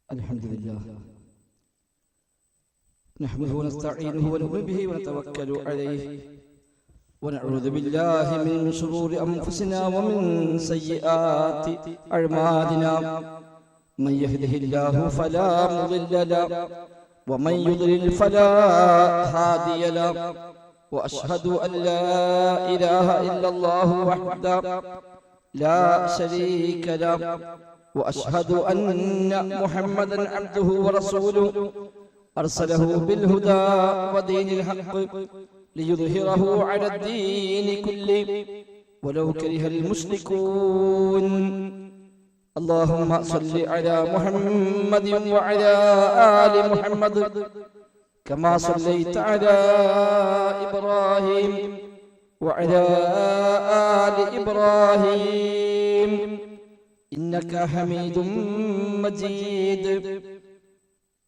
الحمد لله نحمده ونستعينه ونؤمن به ونتوكل عليه ونعوذ بالله من شرور أنفسنا ومن سيئات أعمالنا من يهده الله فلا مضل له ومن يضلل فلا هادي له وأشهد أن لا إله إلا الله وحده لا شريك له وأشهد أن محمدا عبده ورسوله أرسله بالهدى ودين الحق ليظهره على الدين كله ولو كره المشركون اللهم صل على محمد وعلى آل محمد كما صليت على إبراهيم وعلى آل إبراهيم إنك حميد مجيد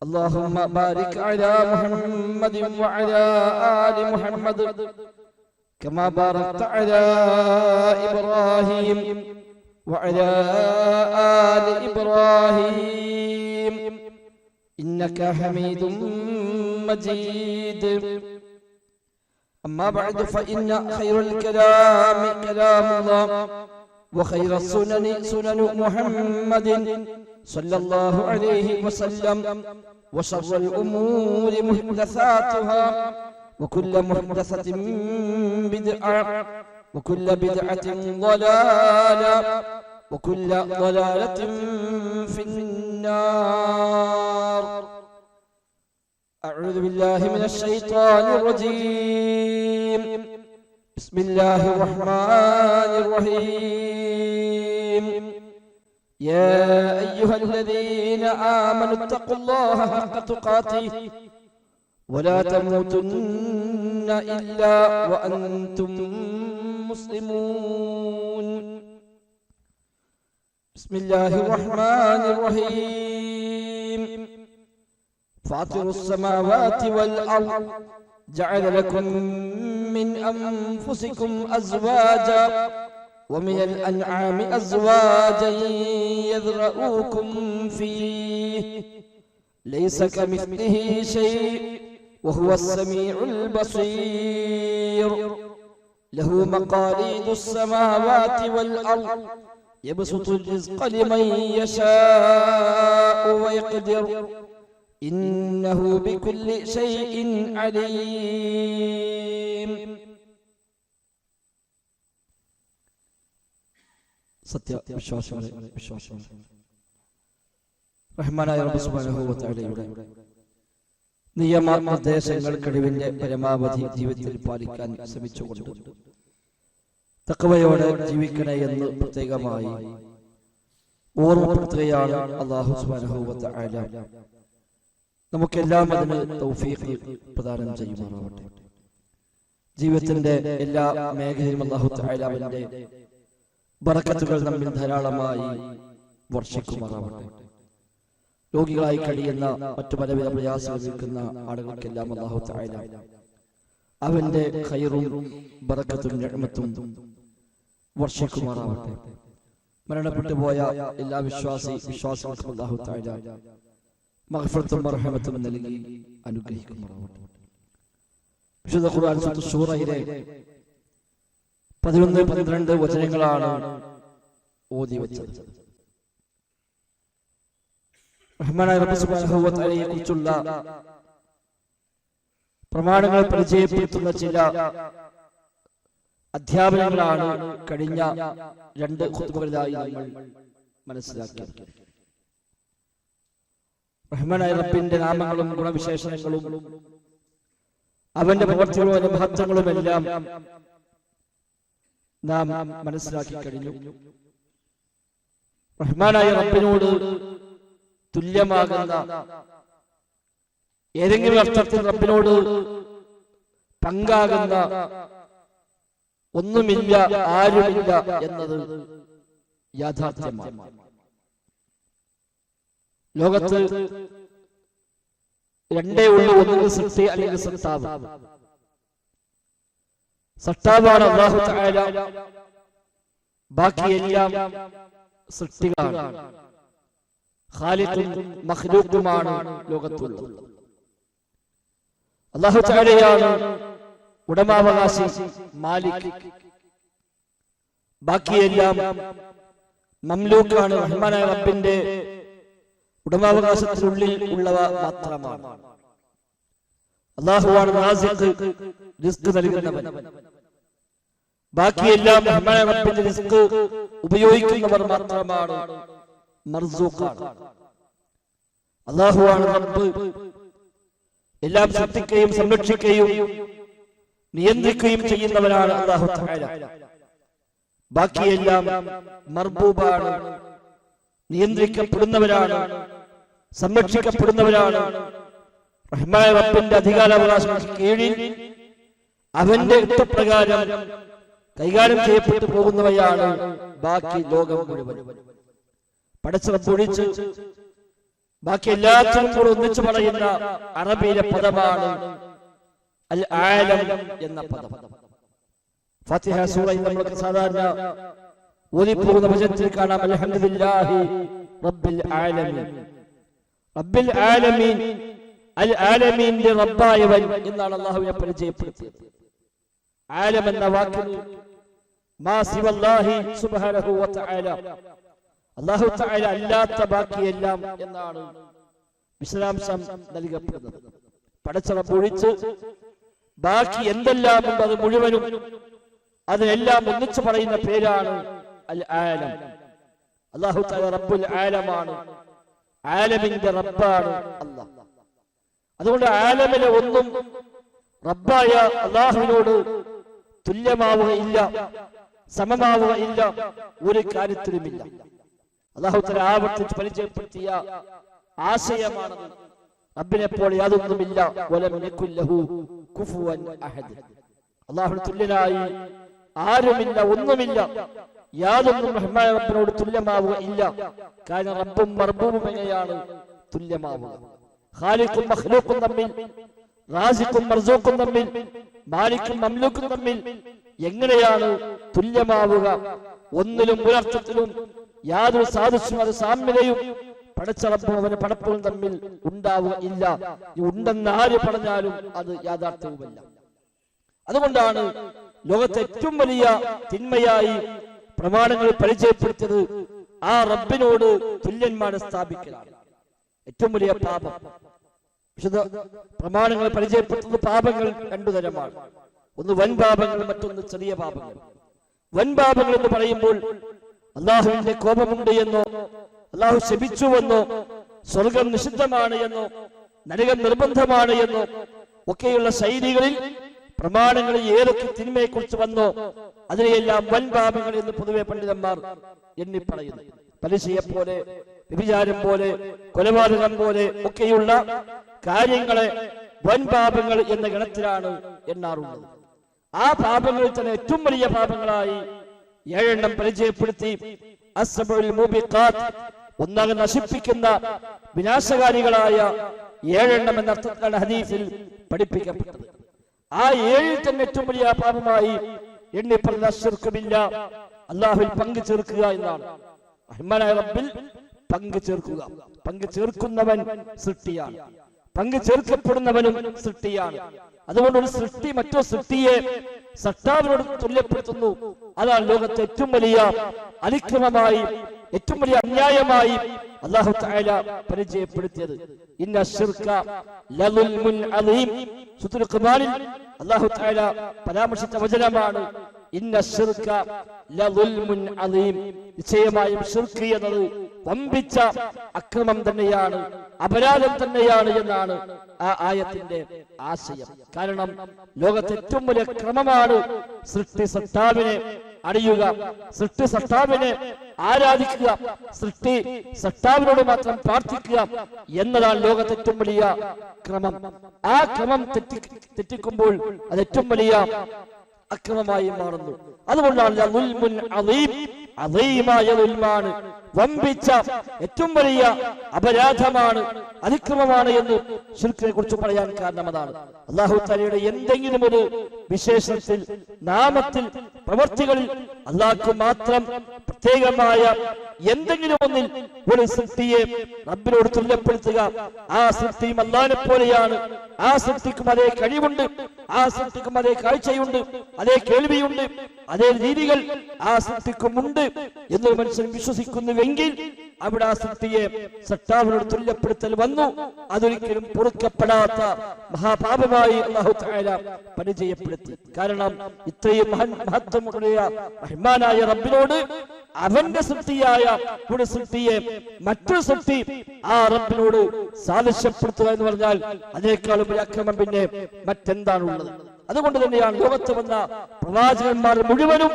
اللهم بارك على محمد وعلى آل محمد كما باركت على إبراهيم وعلى آل إبراهيم إنك حميد مجيد أما بعد فإن خير الكلام كلام الله وخير السنن سنن محمد صلى الله عليه وسلم وشر الأمور محدثاتها وكل محدثة بدعة وكل بدعة ضلالة وكل ضلالة في النار أعوذ بالله من الشيطان الرجيم بسم الله الرحمن الرحيم يا أيها الذين آمنوا اتقوا الله حق تقاته ولا تموتن إلا وأنتم مسلمون بسم الله الرحمن الرحيم فاطر السماوات والأرض جعل لكم من أنفسكم أزواجا ومن الأنعام أزواجا يذرؤوكم فيه ليس كمثله شيء وهو السميع البصير له مقاليد السماوات والأرض يبسط الرزق لمن يشاء ويقدر إنه بكل شيء عليم സത്യവിശ്വാസികളെ റഹ്മാനായ റബ്ബ് സുബ്ഹാനഹു വ തആലയുടെ നിയമനിർദ്ദേശങ്ങൾ കഴിവിന്റെ പരമാവധി ജീവിതത്തിൽ പാലിക്കാൻ ശ്രമിച്ചുകൊണ്ട് തഖ്വയോടെ ജീവിക്കണേ എന്ന് പ്രത്യേകമായി ഓർമ്മപ്പെടുത്തുകയാണ് അല്ലാഹു സുബ്ഹാനഹു വ തആല. നമുക്കെല്ലാം അതിന് തൗഫീഖ് പ്രദാനം ചെയ്യുമാറാവട്ടെ. ജീവിതത്തിന്റെ എല്ലാ മേഖലയിലും അല്ലാഹു തആല അവന്റെ ബറക്കത്തുകൾ നമ്മിൽ ധാരാളമായി വർഷിക്കുമാറാവട്ടെ. രോഗികളായി കഴിയുന്ന മറ്റു പലവിധ പ്രയാസങ്ങൾ നിൽക്കുന്ന ആളുകൾക്കെല്ലാം അല്ലാഹു തആല അവന്റെ ഖൈറും ബറക്കത്തും നിഅമത്തും വർഷിക്കുമാറാവട്ടെ. മരണപ്പെട്ടു പോയ എല്ലാ വിശ്വാസികൾക്കും അല്ലാഹു തആല മഗ്ഫിറത്തും റഹ്മത്തും നൽകി അനുഗ്രഹിക്കുമാറാവട്ടെ. വിശുദ്ധ ഖുർആൻ സൂറത്തുൽ ശൂറയിലെ 11-12 വചനങ്ങളാണ് ഓതി വെച്ചത്. റഹ്മാനായ റബ്ബ് സുബ്ഹാനഹു വ തആലയെ കുറിച്ചുള്ള പ്രമാണങ്ങൾ പരിചയപ്പെടുത്തുന്ന ചില അധ്യാപനങ്ങളാണ് കഴിഞ്ഞ 2 ഖുതുബകളിലായി നമ്മൾ മനസ്സിലാക്കിയത്. റഹ്മാനായ റബ്ബിന്റെ നാമങ്ങളും ഗുണവിശേഷണങ്ങളും അവന്റെ പ്രവർത്തികളും അവന്റെ മഹത്വങ്ങളും എല്ലാം നാം മനസ്സിലാക്കി കഴിഞ്ഞു. റഹ്മാനായ റബ്ബിനോട് തുല്യമാകുന്ന ഏതെങ്കിലും അർത്ഥത്തിൽ റബ്ബിനോട് പങ്കാകുന്ന ഒന്നുമില്ല, ആരുമില്ല എന്നത് യാഥാർത്ഥ്യമാണ്. ലോകത്ത് രണ്ടേ ഉള്ളൂ, ഒന്നുകിൽ സൃഷ്ടി അല്ലെങ്കിൽ സൃഷ്ടാവ്. സൃഷ്ടാവാണ് അല്ലാഹു തആല, ബാക്കിയെല്ലാം സൃഷ്ടികളാണ്. ഖാലിഖും മഖ്ലൂഖുമാണ് ലോകത്തുള്ളത്. അല്ലാഹു തആലയാണ് ഉടമാവകാശി, മാലിക്. ബാക്കിയെല്ലാം മംലൂക്കാണ്. റഹ്മാനായ റബ്ബിന്റെ ഉടമാവകാശത്തിനുള്ളിൽ ഉള്ളവ മാത്രമാണ്. അല്ലാഹുവാണ് റാസിഖ്, റിസ്ക് നൽകുന്നവൻ. ബാക്കിയെല്ലാം റഹ്മാനായ റബ്ബിന്റെ റിസ്ക് ഉപയോഗിക്കുന്നവർ മാത്രമാണ് മർസൂഖാണ്. അല്ലാഹുവാണ് റബ്ബ്. എല്ലാം സൃഷ്ടിക്കുകയും സംരക്ഷിക്കുകയും നിയന്ത്രിക്കുകയും ചെയ്യുന്നവനാണ് അല്ലാഹു തആല. ബാക്കിയെല്ലാം മർബൂബാണ്, നിയന്ത്രിക്കപ്പെടുന്നവരാണ്, സംരക്ഷിക്കപ്പെടുന്നവരാണ്. റഹ്മാനായ റബ്ബിന്റെ അധികാരാവകാശങ്ങൾക്ക് കീഴിൽ അവന്റെ ഇഷ്ടപ്രകാരം കൈകാര്യം ചെയ്യപ്പെട്ടു പോകുന്നവയാണ് ബാക്കി ലോകം മുഴുവൻ. പടച്ച റബ്ബ് ഒഴിച്ച് ബാക്കി എല്ലാത്തിനും കൂടെ ഒന്നിച്ചു പറയുന്ന അറബിയിലെ പദമാണ് അൽ ആലം എന്ന പദം. ഫാത്തിഹ സൂറയിൽ നമ്മൾ സാധാരണ ഓതിപ്പോകുന്ന വചനത്തിൽ കാണാം അൽഹംദുലില്ലാഹി റബ്ബിൽ ആലമീൻ. റബ്ബിൽ ആലമീൻ, അൽ ആലമീന്റെ റബ്ബായവൻ എന്നാണ് അല്ലാഹുവിനെ പരിചയപ്പെടുത്തിയത്. ആലം എന്ന വാക്കിന് മാ സിവല്ലാഹി സുബ്ഹാനഹു വ തആല, അല്ലാഹു തആല അല്ലാത്ത ബാക്കിയെല്ലാം എന്നാണ് വിശദാംശം നൽകപ്പെടുന്നത്. പടച്ച റബ്ബ് ഒഴിച്ച് ബാക്കി എന്തെല്ലാം ഉണ്ട് അത് മുഴുവനും അതിനെല്ലാം ഒന്നിച്ചു പറയുന്ന പേരാണ് അൽ ആലം. അല്ലാഹു തആല റബ്ബുൽ ആലമാണ്, ആലമിന്റെ റബ്ബാണ് അല്ലാഹ്. അതുകൊണ്ട് ആലമിലെ ഒന്നും റബ്ബായ അല്ലാഹുവിനോട് തുല്യമാവുകയില്ല, സമമാവുകയില്ല, ഒരു കാര്യത്തിലുമില്ല. അല്ലാഹു തആല ആവർത്തിച്ച് പരിചയപ്പെടുത്തിയ ആശയമാണത്. റബ്ബിനെ പോലെ യാതൊന്നുമില്ല. വലം യകുൽ ലഹു കുഫുവൻ അഹദ്. അല്ലാഹുവിന് തുല്യനായി ആരുമില്ല, ഒന്നുമില്ല. യാതൊന്നും റഹ്മാനായ റബ്ബിനോട് തുല്യമാവുകയില്ല. കാരണം റബ്ബും മർബൂബും എങ്ങനെയാണ് തുല്യമാവുക? ഖാലിഖും മഖ്ലൂഖും തമ്മിൽ, റാസിഖും മർസൂഖും തമ്മിൽ, മാലിക്കും മംലൂക്കും തമ്മിൽ എങ്ങനെയാണ് തുല്യമാവുക? ഒന്നിലും ഒരർത്ഥത്തിലും യാതൊരു സാദൃശ്യം, അത് സാമ്യതയും പടച്ച റബ്ബും അവന്റെ പടപ്പുകളും തമ്മിൽ ഉണ്ടാവുക ഇല്ല. ഉണ്ടെന്ന് ആര് പറഞ്ഞാലും അത് യാഥാർത്ഥ്യവുമല്ല. അതുകൊണ്ടാണ് ലോകത്തെ ഏറ്റവും വലിയ തിന്മയായി പ്രമാണങ്ങൾ പരിചയപ്പെടുത്തിയത് ആ റബ്ബിനോട് തുല്യന്മാരെ സ്ഥാപിക്കലാണ്. ഏറ്റവും വലിയ പാപം. വിശുദ്ധ പ്രമാണങ്ങൾ പരിചയപ്പെടുത്തുന്ന പാപങ്ങൾ രണ്ടു തരമാണ്. ഒന്ന് വൻ പാപങ്ങൾ, മറ്റൊന്ന് ചെറിയ പാപങ്ങൾ. വൻ പാപങ്ങൾ എന്ന് പറയുമ്പോൾ അള്ളാഹുവിന്റെ കോപമുണ്ട് എന്നോ, അള്ളാഹു ശപിച്ചുവെന്നോ, സ്വർഗം നിഷിദ്ധമാണ് എന്നോ, നരകം നിർബന്ധമാണ് എന്നോ ഒക്കെയുള്ള ശൈലികളിൽ പ്രമാണങ്ങളിൽ ഏതൊക്കെ തിന്മയെ കുറിച്ച് വന്നോ അതിനെയെല്ലാം വൻ പാപങ്ങൾ എന്ന് പൊതുവെ പണ്ഡിതന്മാർ എണ്ണി പറയുന്നു. പലിശയെ പോലെ, വ്യഭിചാരം പോലെ, കൊലപാതകം പോലെ ഒക്കെയുള്ള കാര്യങ്ങളെ വൻ പാപങ്ങൾ എന്ന ഗണത്തിലാണ് എണ്ണാറുള്ളത്. ആ പാപങ്ങളിൽ തന്നെ ഏറ്റവും വലിയ പാപങ്ങളായി 7 പരിചയപ്പെടുത്തി. അസ്സബഉൽ മൂബിഖാത്ത്, ഒന്നാകെ നശിപ്പിക്കുന്ന വിനാശകാരികളായ 7 എന്ന അർത്ഥത്തിലാണ് ഹദീസിൽ പഠിപ്പിക്കപ്പെട്ടത്. ആ 7 തന്നെ ഏറ്റവും വലിയ പാപമായി എണ്ണി പറഞ്ഞ ശിർക്ക് ബില്ലാഹ്, അല്ലാഹുവിൽ പങ്കു ചേർക്കുക എന്നാണ്. റഹ്മാനായ റബ്ബിൽ പങ്കു ചേർക്കുക. പങ്കു ചേർക്കുന്നവൻ സൃഷ്ടിയാണ്, പങ്കു ചേർക്കപ്പെടുന്നവനും സൃഷ്ടിയാണ്. അതുകൊണ്ട് ഒരു സൃഷ്ടി മറ്റോ സൃഷ്ടിയെ സൃഷ്ടാവിനോട് തുല്യപ്പെടുത്തുന്നു. അതാണ് ലോകത്തെ ഏറ്റവും വലിയ അതിക്രമമായി, ഏറ്റവും വലിയ അന്യായമായി അല്ലാഹു തആല പരിചയപ്പെടുത്തിയത്. ഇന്ന ശിർക ലദുൽമുൻ അദീം. സൂറത്തുൽ ഖുർആനിൽ അല്ലാഹു തആല പരാമർശിച്ച വചനമാണ് ഇന്ന ശിർക ലദുൽമുൻ അദീം. നിശ്ചയമായും ശിർക്ക് എന്നത് വമ്പിച്ച അക്രമം തന്നെയാണ്, അപരാധം തന്നെയാണ് എന്നാണ് ആ ആയത്തിന്റെ ആശയം. കാരണം ലോകത്തെ ഏറ്റവും വലിയ ക്രമമാണ് സൃഷ്ടി സൃഷ്ടാവിനെ അറിയുക, സൃഷ്ടി സൃഷ്ടാവിനെ ആരാധിക്കുക, സൃഷ്ടി സൃഷ്ടാവിനോട് മാത്രം പ്രാർത്ഥിക്കുക എന്നതാണ് ലോകത്തെ ഏറ്റവും വലിയ ക്രമം. ആ ക്രമം തെറ്റിക്കുമ്പോൾ അത് ഏറ്റവും വലിയ അക്രമമായി മാറുന്നു. അതുകൊണ്ടാണ് വമ്പിച്ച ഏറ്റവും വലിയ അപരാധമാണ്, അതിക്രമമാണ് എന്ന് ശിർക്കിനെ കുറിച്ച് പറയാൻ കാരണം അതാണ്. അല്ലാഹു തആലയുടെ എന്തെങ്കിലും ഒരു വിശേഷണത്തിൽ, നാമത്തിൽ പ്രവർത്തികളിൽ അള്ളാഹ്ക്ക് മാത്രം പ്രത്യേകമായ എന്തെങ്കിലും ഒന്നിൽ ഒരു സൃഷ്ടിയെ റബ്ബിനോട് തുല്യപ്പെടുത്തുക, ആ സൃഷ്ടിയും അല്ലാഹുവിനെ പോലെയാണ്, ആ സൃഷ്ടിക്കും അതേ കഴിവുണ്ട്, ആ സൃഷ്ടിക്കും അതേ കാഴ്ചയുണ്ട്, അതേ കേൾവിയുണ്ട്, അതേ രീതികൾ ആ സൃഷ്ടിക്കുമുണ്ട് എന്നൊരു മനുഷ്യൻ വിശ്വസിക്കുന്നുവെങ്കിൽ അവിടെ ആ സൃഷ്ടിയെ സൃഷ്ടാവിനോട് തുല്യപ്പെടുത്തൽ വന്നു. അതൊരിക്കലും പൊറുക്കപ്പെടാത്ത മഹാപാപമായി അല്ലാഹു തആല പരിചയപ്പെടുത്തി. കാരണം ഇത്രയും മഹത്വമുള്ള റഹ്മാനായ റബ്ബിനോട് അവന്റെ സൃഷ്ടിയായ ഒരു സൃഷ്ടിയെ മറ്റൊരു സൃഷ്ടി ആ റബ്ബിനോട് സാദൃശ്യപ്പെടുത്തുക എന്ന് പറഞ്ഞാൽ അതിനേക്കാളും ഒരു അക്രമം പിന്നെ മറ്റെന്താണുള്ളത്? അതുകൊണ്ട് തന്നെയാണ് ലോകത്ത് വന്ന പ്രവാചകന്മാർ മുഴുവനും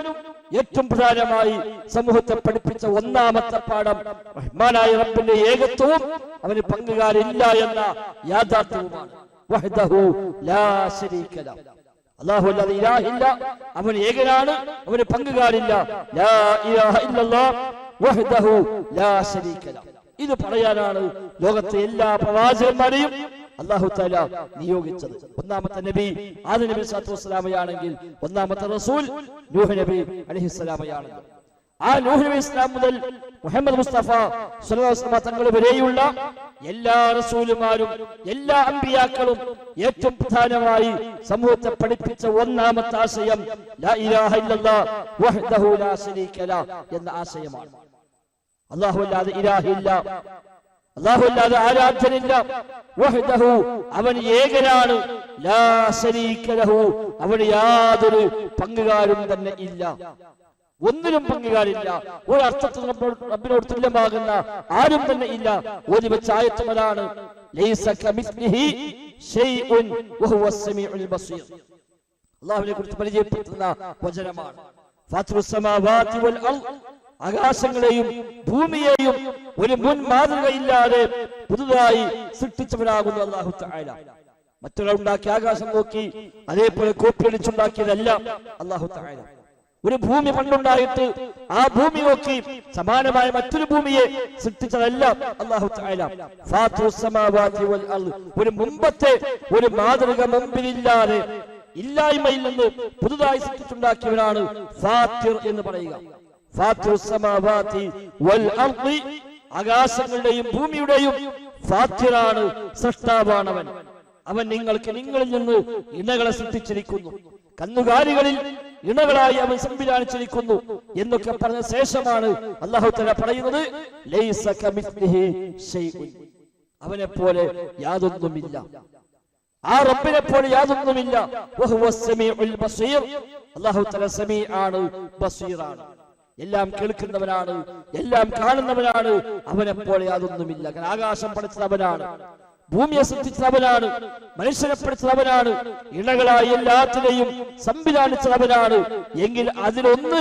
ഏറ്റവും പ്രധാനമായി സമൂഹത്തെ പഠിപ്പിച്ച ഒന്നാമത്തെ പാഠം റഹ്മാനായ റബ്ബിന്റെ ഏകത്വവും അവന് പങ്കുകാരില്ല എന്ന യാഥാർത്ഥ്യവുമാണ്. വഹ്ദഹു ലാ ശരീക ലഹു, അല്ലാഹു അല്ലാതെ ഇലാഹില്ല, അവൻ ഏകനാണ്, അവന് പങ്കുകാരില്ല. ലാ ഇലാഹ ഇല്ലല്ലാഹ് വഹ്ദഹു ലാ ശരീക ലഹു. ഇത് പറയാനാണ് ലോകത്തെ എല്ലാ പ്രവാചകന്മാരെയും അല്ലാഹു തആല നിയോഗിച്ചത്. ഒന്നാമത്തെ നബി ആദം നബി സ്വല്ലല്ലാഹു അലൈഹി വസല്ലമയാണെങ്കിൽ ഒന്നാമത്തെ റസൂൽ നൂഹ് നബി അലൈഹിസ്സലാമയാണെങ്കിൽ ആ നൂഹ് നബി ഇസ്ലാം മുതൽ മുഹമ്മദ് മുസ്തഫ സ്വല്ലല്ലാഹു അലൈഹി വസല്ലം തങ്ങൾ വരെയുള്ള എല്ലാ റസൂലുമാരും എല്ലാ അമ്പിയാക്കളും ഏറ്റവും പ്രധാനമായി സമൂഹത്തെ പഠിപ്പിച്ച ഒന്നാമത്തെ ആശയം ലാ ഇലാഹ ഇല്ലല്ലാഹ് വഹ്ദഹു ലാ ശരീക ലഹു എന്ന ആശയമാണ്. അല്ലാഹു അല്ലാതെ ഇലാഹില്ല, അല്ലാഹു അല്ലാതെ ആരാധ്യനില്ല, വഹ്ദഹു അവൻ ഏകനാണ്, ലാ ശരീക ലഹു അവന് യാതൊരു പങ്കുകാരും തന്നെ ഇല്ല, ഒന്നിനും പങ്കുകാരില്ല, ഒരർത്ഥത്തിൽ റബ്ബിനോട് തുല്യമാകുന്ന ആരും തന്നെ ഇല്ല. ഓതി വെച്ച ആയത്തും അതാണ്, ലൈസ കമിസ്ലിഹി ശൈഉൻ വഹുവസ് സമീഉൽ ബസീർ. അല്ലാഹുവിനെ കുറിച്ച് പരിചയപ്പെടുത്തുന്ന വചനമാണ്. ഫാത്തിറുസ് സമാവാതി വൽ അർദ്, ആകാശങ്ങളെയും ഭൂമിയെയും ഒരു മുൻ മാതൃകയില്ലാതെ പുതുതായി സൃഷ്ടിച്ചവനാകുന്നു അല്ലാഹു തആല. മറ്റൊരാൾ ഉണ്ടാക്കിയ ആകാശം നോക്കി അതേപോലെ കോപ്പിയടിച്ചുണ്ടാക്കിയതല്ല അല്ലാഹു തആല. ഒരു ഭൂമി പണ്ടുണ്ടായിട്ട് ആ ഭൂമി നോക്കി സമാനമായ മറ്റൊരു ഭൂമിയെ സൃഷ്ടിച്ചതല്ല അല്ലാഹു തആല. ഫാത്തിറുസ് സമാവാതി വൽ അർദ്, ഒരു മുമ്പത്തെ ഒരു മാതൃക മുമ്പിലില്ലാതെ ഇല്ലായ്മയിൽ നിന്ന് പുതുതായി സൃഷ്ടിച്ചുണ്ടാക്കിയവനാണ് ഫാത്തിർ എന്ന് പറയുക. ഫാത്തിറുസ് സമാവാതി വൽ അർദ്, ആകാശങ്ങളുടെയും ഭൂമിയുടെയും ഫാത്തിറാണ്, സൃഷ്ടാവാണവൻ. അവൻ നിങ്ങൾക്ക് നിങ്ങളിൽ നിന്ന് ഇണകളെ സൃഷ്ടിച്ചിരിക്കുന്നു, കന്നുകാലികളിൽ ഇണകളായി അവൻ സംവിധാനിച്ചിരിക്കുന്നു എന്നൊക്കെ പറഞ്ഞ ശേഷമാണ് അല്ലാഹു തആല പറയുന്നത് ലൈസ കമിസ്ലിഹി ശൈഉൻ, അവനെ പോലെ യാതൊന്നുമില്ല, ആ റബ്ബിനെ പോലെ യാതൊന്നുമില്ല. വഹുവസ് സമീഉൽ ബസീർ, അല്ലാഹു തആല സമീആണ്, ബസീറാണ്, എല്ലാം കേൾക്കുന്നവനാണ്, എല്ലാം കാണുന്നവനാണ്. അവനെ പോലെ യാതൊന്നുമില്ല. ആകാശം പടച്ചവനാണ്, ഭൂമിയെ സൃഷ്ടിച്ചവനാണ്, മനുഷ്യനെ പഠിച്ചവനാണ്, ഇണകളായി എല്ലാത്തിനെയും സംവിധാനിച്ചവനാണ്. എങ്കിൽ അതിലൊന്ന്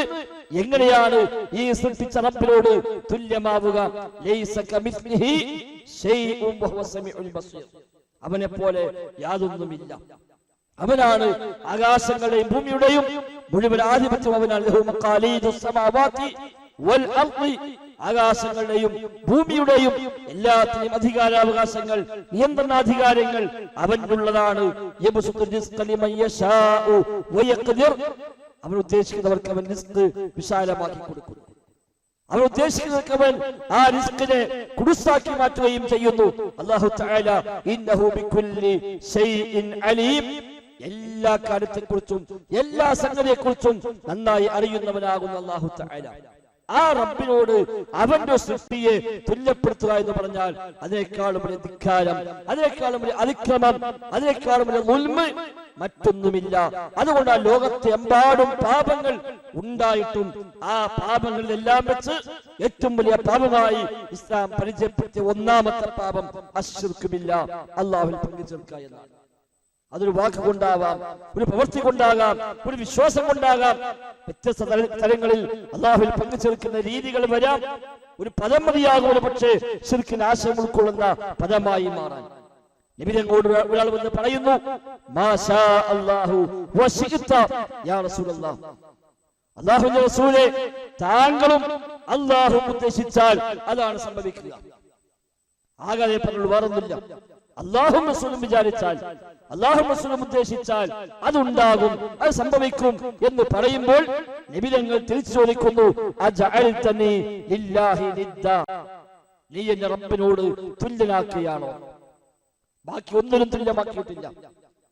എങ്ങനെയാണ് ഈ സൃഷ്ടിച്ച റബ്ബിനോട് തുല്യമാവുക? ലൈസ കമിസ്ലിഹി ശൈഉൻ വഹുവസ് സമീഉൽ ബസീർ, അവനെ പോലെ യാതൊന്നുമില്ല. അവനാണ് ആകാശങ്ങളുടെയും ഭൂമിയുടെയും മുഴുവൻ ആധിപത്യം അവനാണ്. ലഹു മഖാലീദുസ് സമാവാതി വൽ അർദ്, ആകാശങ്ങളുടെയും ഭൂമിയുടെയും എല്ലാത്തിനും അധികാരാവകാശങ്ങൾ, നിയന്ത്രണാധികാരങ്ങൾ അവനുള്ളതാണ്. അവൻ ഉദ്ദേശിക്കുന്നവർക്ക് അവൻ റിസ്ക് വിശാലമാക്കി കൊടുക്കുന്നു, അവൻ ഉദ്ദേശിക്കുന്നവർക്ക് അവൻ ആ റിസ്കിനെ കുടുസാക്കി മാറ്റുകയും ചെയ്യുന്നു. അല്ലാഹു തആല ഇന്നഹു ബികുല്ലി ശൈഇൻ അലീം, എല്ലാ കാര്യത്തെക്കുറിച്ചും എല്ലാ സംഗതിയെക്കുറിച്ചും നന്നായി അറിയുന്നവനാകുന്ന അല്ലാഹു തആല. ആ റബ്ബിനോട് അവന്റെ സൃഷ്ടിയെ തുല്യപ്പെടുത്തുക എന്ന് പറഞ്ഞാൽ അതിനേക്കാളും വലിയ ധിക്കാരം, അതിനേക്കാളും വലിയ അതിക്രമം, അതിനേക്കാളും വലിയ ദുൽമ് മറ്റൊന്നുമില്ല. അതുകൊണ്ട് ആ ലോകത്തെ എമ്പാടും പാപങ്ങൾ ഉണ്ടായിട്ടും ആ പാപങ്ങളിലെല്ലാം വെച്ച് ഏറ്റവും വലിയ പാപമായി ഇസ്ലാം പരിചയപ്പെടുത്തിയ ഒന്നാമത്തെ പാപം അശ്ശിർക്ക് ബില്ലാഹ്, അല്ലാഹുവിൽ പങ്കു ചേർക്കുക എന്നാണ്. അതൊരു വാക്ക് കൊണ്ടാകാം, ഒരു പ്രവൃത്തി കൊണ്ടാകാം, ഒരു വിശ്വാസം കൊണ്ടാകാം. വ്യത്യസ്ത തലങ്ങളിൽ അല്ലാഹുവിൽ പങ്കു ചേർക്കുന്ന രീതികൾ വരാം. ഒരു പദം മതിയാകും പക്ഷേ ശിർക്കിന് ആശയം ഉൾക്കൊള്ളുന്ന പദമായി മാറാൻ. നബിയോട് ഒരാൾ വന്ന് പറയുന്നു, മാഷാ അല്ലാഹു വശിഇത യാ റസൂലല്ലാഹ്, അല്ലാഹുവിന്റെ റസൂലേ താങ്കളും അല്ലാഹു ഉദ്ദേശിച്ചാൽ അതാണ് സംഭവിക്കുക. ആകാതെ പറഞ്ഞു വേറൊന്നുമില്ല. അല്ലാഹും റസൂലും വിചാരിച്ചാൽ, അല്ലാഹും റസൂലും ഉദ്ദേശിച്ചാൽ അതുണ്ടാകും, അത് സംഭവിക്കും എന്ന് പറയുമ്പോൾ നബി തങ്ങൾ തിരിച്ചു ചോദിക്കുന്നു, അജഅൽതനി ലില്ലാഹി നിദ്ദ, നീ എന്നെ റബ്ബിനോട് തുല്യനാക്കുകയാണോ? ബാക്കി ഒന്നിനും തുല്യമാക്കിയിട്ടില്ല.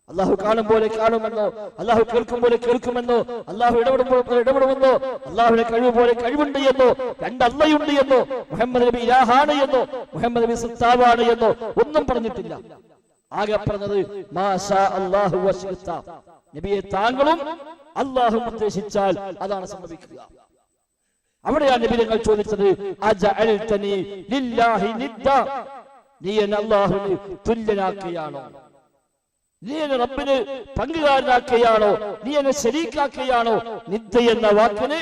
അള്ളാഹു കാണും പോലെ കാണുമെന്നോ, അള്ളാഹു കേൾക്കും പോലെ കേൾക്കുമെന്നോ, അള്ളാഹു ഇടപെടുമ്പോൾ ഇടപെടുമെന്നോ, അള്ളാഹുവിന്റെ കഴിവ് പോലെ കഴിവുണ്ട് എന്നോ, രണ്ട് അള്ളയുണ്ട് എന്നോ, മുഹമ്മദ് നബി ഇലാഹാണ് എന്നോ, മുഹമ്മദ് നബി സത്താവാണ് എന്നോ ഒന്നും പറഞ്ഞിട്ടില്ല. ആകെ പറഞ്ഞത് മാഷാ അല്ലാഹു വശിഅത, നബിയെ താങ്കളും അള്ളാഹു ഉദ്ദേശിച്ചാൽ അതാണ് സംഭവിക്കുക. അവിടെയാണ് നബി തങ്ങൾ ചോദിച്ചത്, അജഅൽതനി ലില്ലാഹി നിദ്ദ, നീ എന്നെ അല്ലാഹുവിന് തുല്യനാക്കുകയാണോ? നീ എന്നെ റബ്ബിന് പങ്കുകാരനാക്കുകയാണോ? നീ എന്നെ ശരീക്കാക്കുകയാണോ? നിദ്ദ എന്ന വാക്കിന്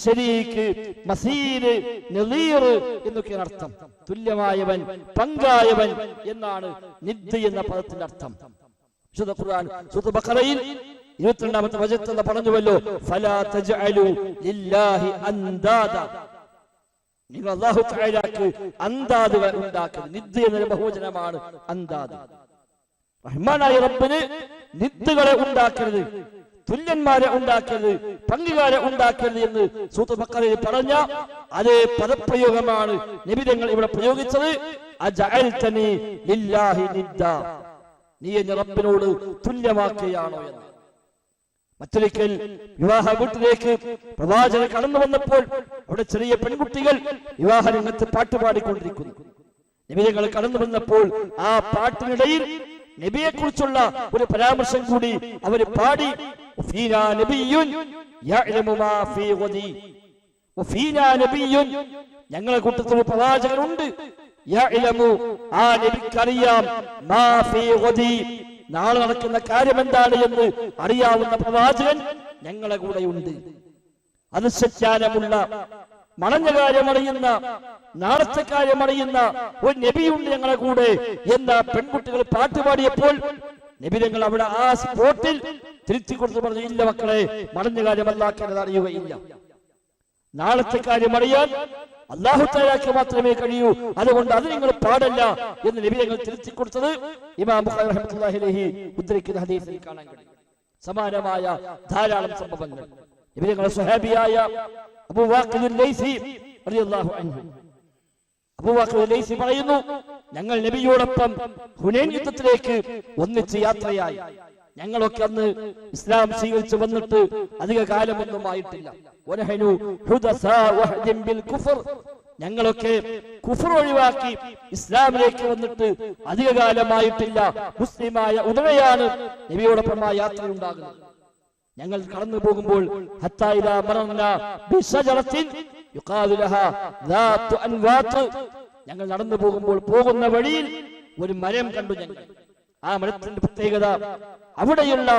ശരീക്ക്, മസീര്, നളീർ എന്നൊക്കെയാണ് അർത്ഥം. തുല്യമായവൻ, പങ്കായവൻ എന്നാണ് നിദ്ദ എന്ന പദത്തിന്റെ അർത്ഥം. വിശുദ്ധ ഖുർആൻ സൂറത്തുൽ ബഖറയിൽ 22-ാമത്തെ വചനത്തിൽ പറഞ്ഞുവല്ലോ, ഫലാ തജ്അലു ലില്ലാഹി അൻദാദ, നിങ്ങൾ അല്ലാഹു തആലക്ക് അൻദാദുകൾ ഉണ്ടാക്കരുത്. നിദ്ദ എന്ന ബഹുവചനമാണ് അൻദാദ്. റഹ്മാനായ റബ്ബിന് നിദ്ദുകളെ ഉണ്ടാക്കരുത്, തുല്യന്മാരെ ഉണ്ടാക്കരുത്, പങ്കുകാരെ ഉണ്ടാക്കരുത് എന്ന് സൂറത്തുൽ ബഖറയിൽ പറഞ്ഞ അതേ പദപ്രയോഗമാണ് നബി തങ്ങൾ ഇവിടെ പ്രയോഗിച്ചത്. അജഅൽതനി ലില്ലാഹി നിദ്ദ, നീ എന്നെ റബ്ബിനോട് തുല്യമാക്കുകയാണോ എന്ന്. മറ്റൊരിക്കൽ വിവാഹ വീട്ടിലേക്ക് പ്രവാചകൻ കടന്നു വന്നപ്പോൾ അവിടെ ചെറിയ പെൺകുട്ടികൾ വിവാഹ രംഗത്ത് പാട്ടുപാടിക്കൊണ്ടിരിക്കുന്നു. നബി തങ്ങൾ കടന്നു വന്നപ്പോൾ ആ പാട്ടിനിടയിൽ നബിയെ കുറിച്ചുള്ള ഒരു പരാമർശം കൂടി അവർ പാടി. ഞങ്ങളെ കൂട്ടത്തിൽ ഒരു പ്രവാചകനുണ്ട്, ആ നബിക്കറിയാം നാളെ നടക്കുന്ന കാര്യം എന്താണ് എന്ന് അറിയാവുന്ന പ്രവാചകൻ ഞങ്ങളെ കൂടെയുണ്ട്. അനുസജ്ഞാനമുള്ള, മണഞ്ഞ കാര്യമറിയുന്ന, നാളത്തെ കാര്യമറിയുന്ന ഒരു നബിയുണ്ട് ഞങ്ങളെ കൂടെ എന്ന പെൺകുട്ടികൾ പാട്ടുപാടിയപ്പോൾ നബി തങ്ങൾ അവിടെ ആ സ്പോട്ടിൽ തിരിച്ചു കൊടുത്ത് പറഞ്ഞു, ഇല്ല മക്കളെ, മണഞ്ഞ കാര്യം അല്ലാഹുവിനെ അറിയുകയില്ല. നാളത്തെ കാര്യം അറിയാൻ അല്ലാഹു തആലക്ക് മാത്രമേ കഴിയൂ, അതുകൊണ്ട് അത് നിങ്ങൾ പാടല്ല എന്ന് നബി തങ്ങൾ തിരിച്ചു കൊടുത്തത് ഇമാം ബുഖാരി റഹ്മത്തുള്ളാഹി അലൈഹി ഉദ്ധരിക്കുന്ന ഹദീസിൽ കാണാൻ കഴിയും. സമാനമായ ധാരാളം സംഭവങ്ങൾ. നബി തങ്ങളുടെ സ്വഹാബിയായ അബൂ വാഖിദുൽ ലൈസി റളിയല്ലാഹു അൻഹു, അബൂ വാഖിദുൽ ലൈസി പറയുന്നു, ഞങ്ങൾ നബിയോടൊപ്പം ഹുനൈൻ യുദ്ധത്തിലേക്ക് ഒന്നിച്ച് യാത്രയായി. ഞങ്ങളൊക്കെ അന്ന് ഇസ്ലാം സ്വീകരിച്ച് വന്നിട്ട് അധിക കാലമൊന്നും ആയിട്ടില്ല. ഞങ്ങളൊക്കെ കുഫർ ഒഴിവാക്കി ഇസ്ലാമിലേക്ക് വന്നിട്ട് അധിക കാലമായിട്ടില്ല. മുസ്ലിമായ ഉടനെയാണ് നബിയോടൊപ്പം ആ യാത്രയുണ്ടാകുന്നത്. ഞങ്ങൾ കടന്നു പോകുമ്പോൾ ഞങ്ങൾ നടന്നു പോകുമ്പോൾ പോകുന്ന വഴിയിൽ ഒരു മരം കണ്ടു. ഞങ്ങൾ ആ മരത്തിന്റെ പ്രത്യേകത, അവിടെയുള്ള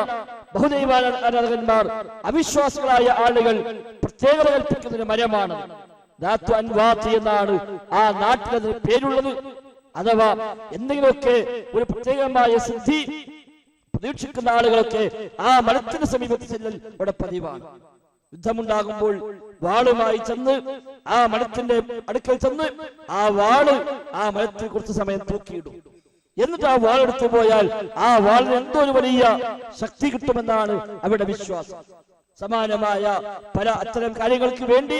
ബഹുദൈവാരാധകന്മാർ, അവിശ്വാസികളായ ആളുകൾ പ്രത്യേകത കൽപ്പിക്കുന്ന മരമാണ്. ദാത്തു അൻവാത്ത് എന്നാണ് ആ നാട്ടിലത് പേരുള്ളത്. അഥവാ എന്തെങ്കിലുമൊക്കെ ഒരു പ്രത്യേകമായ സിദ്ധി പ്രതീക്ഷിക്കുന്ന ആളുകളൊക്കെ ആ മരത്തിന് സമീപത്ത് ചെല്ലൽ ഇവിടെ പതിവാണ്. യുദ്ധമുണ്ടാകുമ്പോൾ വാളുമായി ചെന്ന് ആ മരത്തിന്റെ അടുക്കൽ ചെന്ന് ആ വാള് ആ മരത്തിൽ കുറച്ച് സമയം തൂക്കിയിടും. എന്നിട്ട് ആ വാളെടുത്തു പോയാൽ ആ വാളിന് എന്തോ ഒരു വലിയ ശക്തി കിട്ടുമെന്നാണ് അവരുടെ വിശ്വാസം. സമാനമായ പല അത്തരം കാര്യങ്ങൾക്ക് വേണ്ടി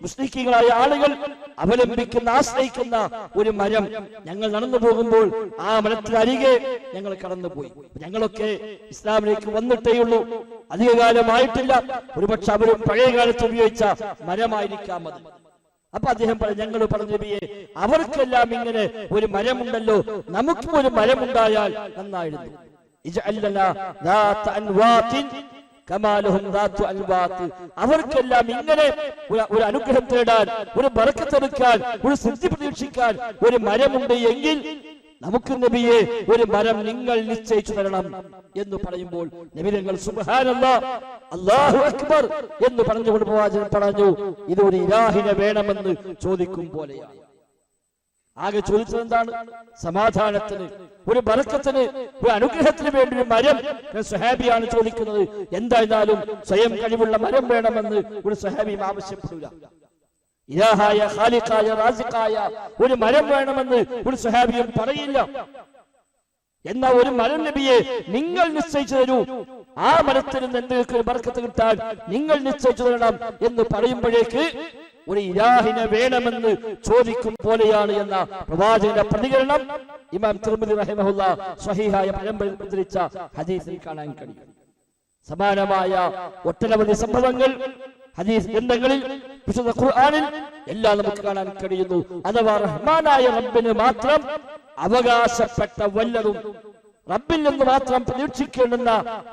മുസ്ലിക്കുകളായ ആളുകൾ അവലംബിക്കുന്ന, ആശ്രയിക്കുന്ന ഒരു മരം ഞങ്ങൾ നടന്നു പോകുമ്പോൾ ആ മരത്തിനരികെ ഞങ്ങൾ കടന്നുപോയി. ഞങ്ങളൊക്കെ ഇസ്ലാമിലേക്ക് വന്നിട്ടേയുള്ളൂ, അധികകാലമായിട്ടില്ല. ഒരുപക്ഷെ അവരും പഴയ കാലത്ത് ഉപയോഗിച്ച മരമായിരിക്കാം അത്. അപ്പൊ അദ്ദേഹം ഞങ്ങൾ പറഞ്ഞു, നബിയെ, അവർക്കെല്ലാം ഇങ്ങനെ ഒരു മരമുണ്ടല്ലോ, നമുക്കും ഒരു മരമുണ്ടായാൽ നന്നായിരുന്നു. അവർക്കെല്ലാം ഇങ്ങനെ ഒരു അനുഗ്രഹം തേടാൻ, ഒരു ബറക്കത്തെടുക്കാൻ, ഒരു സിദ്ധി പ്രതീക്ഷിക്കാൻ ഒരു മരമുണ്ട് എങ്കിൽ നമുക്ക് നബിയെ ഒരു മരം നിങ്ങൾ നിശ്ചയിച്ചു തരണം എന്ന് പറയുമ്പോൾ നബി തങ്ങൾ സുബ്ഹാനല്ലാഹ്, അല്ലാഹു അക്ബർ എന്ന് പറഞ്ഞുകൊണ്ട് പ്രവാചകൻ പറഞ്ഞു, ഇത് ഒരു ഇലാഹിനെ വേണമെന്ന് ചോദിക്കും പോലെയാണ്. ആകെ ചോദിച്ചത് എന്താണ്? സമാധാനത്തിന്, ഒരു ബറക്കത്തിന്, ഒരു അനുഗ്രഹത്തിന് വേണ്ടി ഒരു മരം. സ്വഹാബിയാണ് ചോദിക്കുന്നത്. എന്തായാലും സ്വയം കഴിവുള്ള മരം വേണമെന്ന് ഒരു സ്വഹാബിയും ആവശ്യപ്പെടില്ല. ഇലാഹായ, ഖാലിഖായ, റാസിഖായ ഒരു മരം വേണമെന്ന് ഒരു സ്വഹാബിയും പറയില്ല. എന്നാ ഒരു മരം നബിയെ നിങ്ങൾ നിശ്ചയിച്ചു തരൂ, ആ മരത്തിൽ നിന്ന് എന്തെങ്കിലും ബർക്കത്ത് കിട്ടാൻ നിങ്ങൾ നിശ്ചയിച്ചു തരണം എന്ന് പറയുമ്പോഴേക്ക് ഒരു ഇലാഹിനെ വേണമെന്ന് ചോദിക്കും പോലെയാണ് എന്ന പ്രവാചകന്റെ പ്രതികരണം ഇമാം തിർമിദി റഹിമഹുല്ലാഹ് സ്വഹീഹായ പരമ്പരയിൽ ഉദ്ധരിച്ച ഹദീസിൽ കാണാൻ കഴിയും. സമാനമായ ഒട്ടനവധി സംഭവങ്ങൾ ഹദീസ് ഗ്രന്ഥങ്ങളിൽ വിശുദ്ധ ഖുർആനിൽ എല്ലാം നമുക്ക് കാണാൻ കഴിയുന്നു. അഥവാ റഹ്മാനായ റബ്ബിന് മാത്രം അവകാശപ്പെട്ട വല്ലതും, റബ്ബിൽ നിന്ന് മാത്രം പ്രതീക്ഷിക്കേണ്ടുന്ന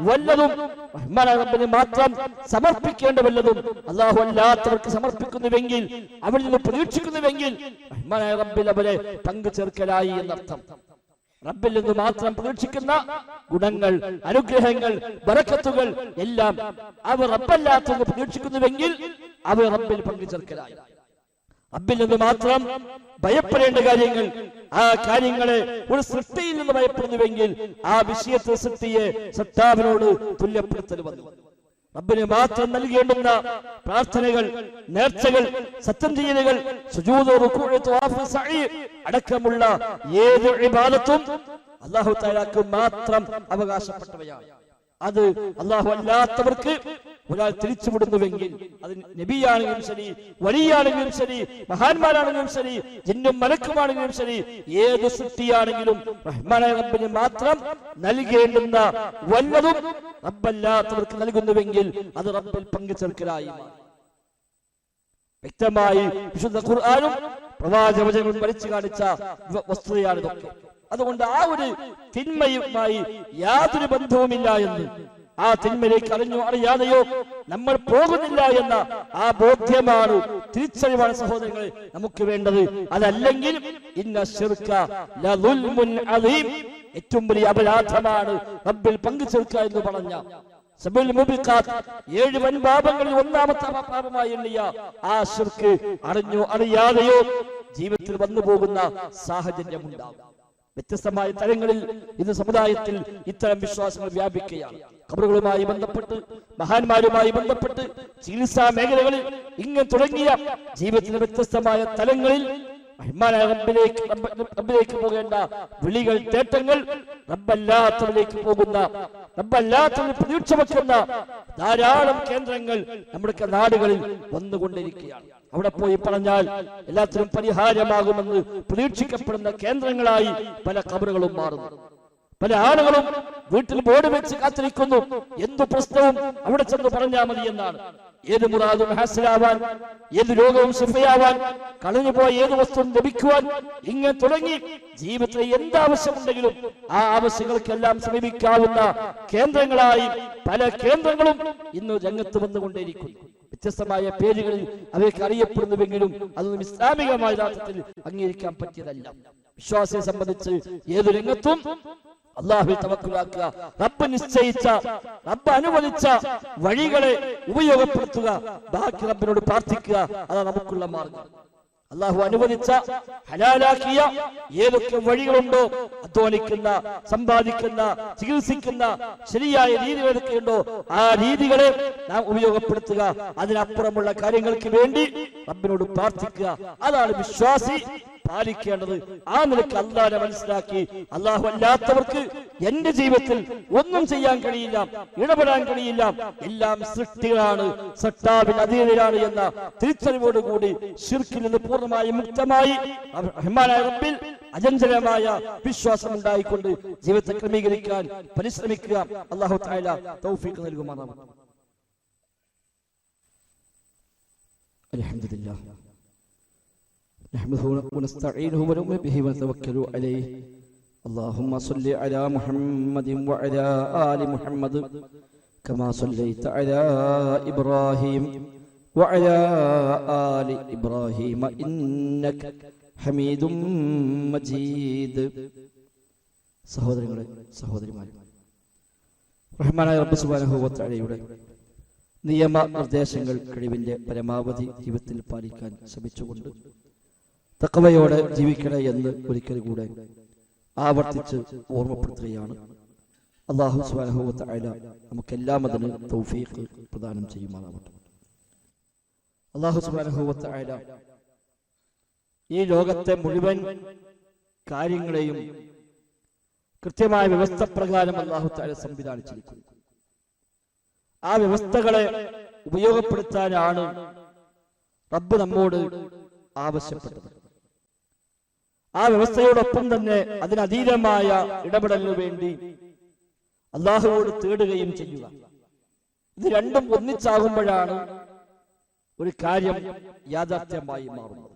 വല്ലതും, റഹ്മാനായ റബ്ബിന് മാത്രം സമർപ്പിക്കേണ്ട വല്ലതും അല്ലാഹു അല്ലാത്തവർക്ക് സമർപ്പിക്കുന്നുവെങ്കിൽ, അവരിൽ നിന്ന് പ്രതീക്ഷിക്കുന്നുവെങ്കിൽ റഹ്മാനായ റബ്ബിൽ അവരെ പങ്കു ചേർക്കലായി എന്നർത്ഥം. റബ്ബിൽ നിന്ന് മാത്രം പ്രതീക്ഷിക്കുന്ന ഗുണങ്ങൾ, അനുഗ്രഹങ്ങൾ, ബറക്കത്തുകൾ എല്ലാം അവർ റബ്ബല്ലാത്തവർ പ്രതീക്ഷിക്കുന്നുവെങ്കിൽ അവർ റബ്ബിൽ പങ്കുചേർക്കലായി. റബ്ബിൽ നിന്ന് മാത്രം ഭയപ്പെടേണ്ട കാര്യങ്ങൾ, ആ കാര്യങ്ങളെ ഒരു സൃഷ്ടിയിൽ നിന്ന് ഭയപ്പെടുന്നുവെങ്കിൽ ആ വിഷയത്തെ സൃഷ്ടിയെ സൃഷ്ടാവിനോട് തുല്യപ്പെടുത്തൽ വന്നു. റബ്ബിന് മാത്രം നൽകേണ്ടുന്ന പ്രാർത്ഥനകൾ, നേർച്ചകൾ, സത്യം ചെയ്യലുകൾ, സുജൂദ്, റുകൂഅ്, തവാഫ്, സഈ അടക്കമുള്ള ഏത് ഇബാദത്തും അല്ലാഹു തആലക്ക് മാത്രം അവകാശപ്പെട്ടവയാണ്. അത് അല്ലാഹു അല്ലാത്തവർക്ക് ഒരാൾ തിരിച്ചുവിടുന്നുവെങ്കിൽ, അത് നബിയാണെങ്കിലും ശരി, വലിയാണെങ്കിലും ശരി, മഹാന്മാരാണെങ്കിലും ശരി, ജിന്നും മലക്കുമാണെങ്കിലും ശരി, ഏത് സൃഷ്ടിയാണെങ്കിലും റഹ്മാനായ റബ്ബിന് മാത്രം നൽകേണ്ടുന്ന വല്ലതും റബ്ബല്ലാത്തവർക്ക് നൽകുന്നുവെങ്കിൽ അത് റബ്ബിൽ പങ്കുചേർക്കലായി. വ്യക്തമായി വിശുദ്ധ ഖുർആനും പ്രവാചകവചനങ്ങളും വരച്ചു കാണിച്ച വസ്തുതയാണ് ഇതൊക്കെ. അതുകൊണ്ട് ആ ഒരു തിന്മയുമായി യാതൊരു ബന്ധവുമില്ല എന്ന്, ആ തിന്മയിലേക്ക് അറിഞ്ഞോ അറിയാതെയോ നമ്മൾ പോകുന്നില്ല എന്ന ആ ബോധ്യമാണ്, തിരിച്ചറിവാണ് സഹോദരങ്ങളെ നമുക്ക് വേണ്ടത്. അതല്ലെങ്കിൽ ഇന്ന ശിർക ലദുൽമുൻ അദീം, ഏറ്റവും വലിയ അപരാധമാണ് റബ്ബിൽ പങ്കുചേർക്കുക എന്ന് പറഞ്ഞ സബുൽ മുബിഖാത്ത്, 7 വൻപാപങ്ങളിൽ ഒന്നാമത്തെ പാപമായി എണ്ണിയ ആ ശിർക്ക് അറിഞ്ഞോ അറിയാതെയോ ജീവിതത്തിൽ വന്നു പോകുന്ന സാഹചര്യമുണ്ടാകും. വ്യത്യസ്തമായ തലങ്ങളിൽ ഇന്ന് സമുദായത്തിൽ ഇത്തരം വിശ്വാസങ്ങൾ വ്യാപിക്കുകയാണ്. ഖബറുകളുമായി ബന്ധപ്പെട്ട്, മഹാന്മാരുമായി ബന്ധപ്പെട്ട്, ചികിത്സാ മേഖലകളിൽ ഇങ്ങനെ തുടങ്ങിയ ജീവിതത്തിലെ വ്യത്യസ്തമായ തലങ്ങളിൽ റബ്ബിലേക്ക് പോകേണ്ട വിളികൾ, തേട്ടങ്ങൾ, റബ്ബല്ലാത്തവരിലേക്ക് പോകുന്ന, റബ്ബല്ലാത്തവരിൽ പ്രതീക്ഷ വെക്കുന്ന ധാരാളം കേന്ദ്രങ്ങൾ നമ്മുടെ നാടുകളിൽ വന്നുകൊണ്ടിരിക്കുകയാണ്. അവിടെ പോയി പറഞ്ഞാൽ എല്ലാത്തിനും പരിഹാരമാകുമെന്ന് പ്രതീക്ഷിക്കപ്പെടുന്ന കേന്ദ്രങ്ങളായി പല ഖബറുകളും മാറുന്നു. പല ആളുകളും വീട്ടിൽ ബോർഡ് വെച്ച് കാത്തിരിക്കുന്നു, എന്തു പ്രശ്നവും അവിടെ ചെന്ന് പറഞ്ഞാൽ മതി എന്നാണ്. ഏത് മുറാദും ഹാസിലാവാൻ, ഏത് രോഗവും ശിഫയാവാൻ, കളഞ്ഞുപോയ ഏത് വസ്തുവും ലഭിക്കുവാൻ, ഇങ്ങനെ തുടങ്ങി ജീവിതത്തിൽ എന്താവശ്യമുണ്ടെങ്കിലും ആ ആവശ്യങ്ങൾക്കെല്ലാം സമീപിക്കാവുന്ന കേന്ദ്രങ്ങളായി പല കേന്ദ്രങ്ങളും ഇന്ന് രംഗത്ത് വന്നുകൊണ്ടേയിരിക്കുന്നു. വ്യത്യസ്തമായ പേരുകളിൽ അവയ്ക്ക് അറിയപ്പെടുന്നുവെങ്കിലും അതൊന്നും ഇസ്ലാമികമായ യഥാർത്ഥത്തിൽ അംഗീകരിക്കാൻ പറ്റിയതല്ല. വിശ്വാസിയെ സംബന്ധിച്ച് ഏതു രംഗത്തും അല്ലാഹുവിൽ തവക്കുലാക്കുക, റബ്ബ് നിശ്ചയിച്ച, റബ്ബ് അനുവദിച്ച വഴികളെ ഉപയോഗപ്പെടുത്തുക, ബാക്കി റബ്ബിനോട് പ്രാർത്ഥിക്കുക. അതാണ് നമുക്കുള്ള മാർഗം. അല്ലാഹു അനുവദിച്ച, ഹലാലാക്കിയ ഏതൊക്കെ വഴികളുണ്ടോ, അധ്വാനിക്കുന്ന, സമ്പാദിക്കുന്ന, ചികിത്സിക്കുന്ന ശരിയായ രീതികൾ ഏതൊക്കെയുണ്ടോ ആ രീതികളെ നാം ഉപയോഗപ്പെടുത്തുക. അതിനപ്പുറമുള്ള കാര്യങ്ങൾക്ക് വേണ്ടി റബ്ബിനോട് പ്രാർത്ഥിക്കുക. അതാണ് വിശ്വാസി പാലിക്കേണ്ടത്. ആ നിലയ്ക്ക് അല്ലാഹുവിനെ മനസ്സിലാക്കി, അല്ലാഹു അല്ലാത്തവർക്ക് എന്റെ ജീവിതത്തിൽ ഒന്നും ചെയ്യാൻ കഴിയില്ല, ഇടപെടാൻ കഴിയില്ല, എല്ലാം സൃഷ്ടികളാണ്, സൃഷ്ടാവിന്റെ അധീനതയിലാണ് എന്ന തിരിച്ചറിവോടുകൂടി ശിർക്കിൽ നിന്ന് പൂർണ്ണമായി മുക്തമായി റഹ്മാനായ റബ്ബിൽ അചഞ്ചലമായ വിശ്വാസം ഉണ്ടായിക്കൊണ്ട് ജീവിതത്തെ ക്രമീകരിക്കാൻ പരിശ്രമിക്കുക. അല്ലാഹു തആല തൗഫീഖ് നൽകുമാറാവട്ടെ. അൽഹംദുലില്ലാഹ് نحمده ونستعينه ونؤمن به ونتوكل عليه. اللهم صل على محمد وعلى آل محمد كما صليت على إبراهيم وعلى آل إبراهيم إنك حميد مجيد. സഹോദരങ്ങളെ, സഹോദരിമാരെ, റഹ്മാനായ റബ്ബ് സുബ്ഹാനഹു വ തആലയുടെ നിയമ നിർദ്ദേശങ്ങൾ കഴിവിന്റെ പരമാവധി ജീവിതത്തിൽ പാലിക്കാൻ ശ്രമിച്ചുകൊണ്ട് തഖ്വയോടെ ജീവിക്കണേ എന്ന് ഒരിക്കൽ കൂടെ ആവർത്തിച്ച് ഓർമ്മപ്പെടുത്തുകയാണ്. അല്ലാഹു സുബ്ഹാനഹു വ തആല നമുക്കെല്ലാം അതിന് തൗഫീഖ് പ്രദാനം ചെയ്യുമാറാവട്ടെ. അല്ലാഹു സുബ്ഹാനഹു വ തആല ഈ ലോകത്തെ മുഴുവൻ കാര്യങ്ങളെയും കൃത്യമായ വ്യവസ്ഥ പ്രകാരം അല്ലാഹു തആല സംവിധാനിച്ചിരിക്കുന്നു. ആ വ്യവസ്ഥകളെ ഉപയോഗപ്പെടുത്താനാണ് റബ്ബ് നമ്മോട് ആവശ്യപ്പെട്ടത്. ആ വ്യവസ്ഥയോടൊപ്പം തന്നെ അതിനധീനമായ ഇടപെടലിനു വേണ്ടി അല്ലാഹുവോട് തേടുകയും ചെയ്യുക. ഇത് രണ്ടും ഒന്നിച്ചാകുമ്പോഴാണ് ഒരു കാര്യം യാഥാർത്ഥ്യമായി മാറുന്നത്.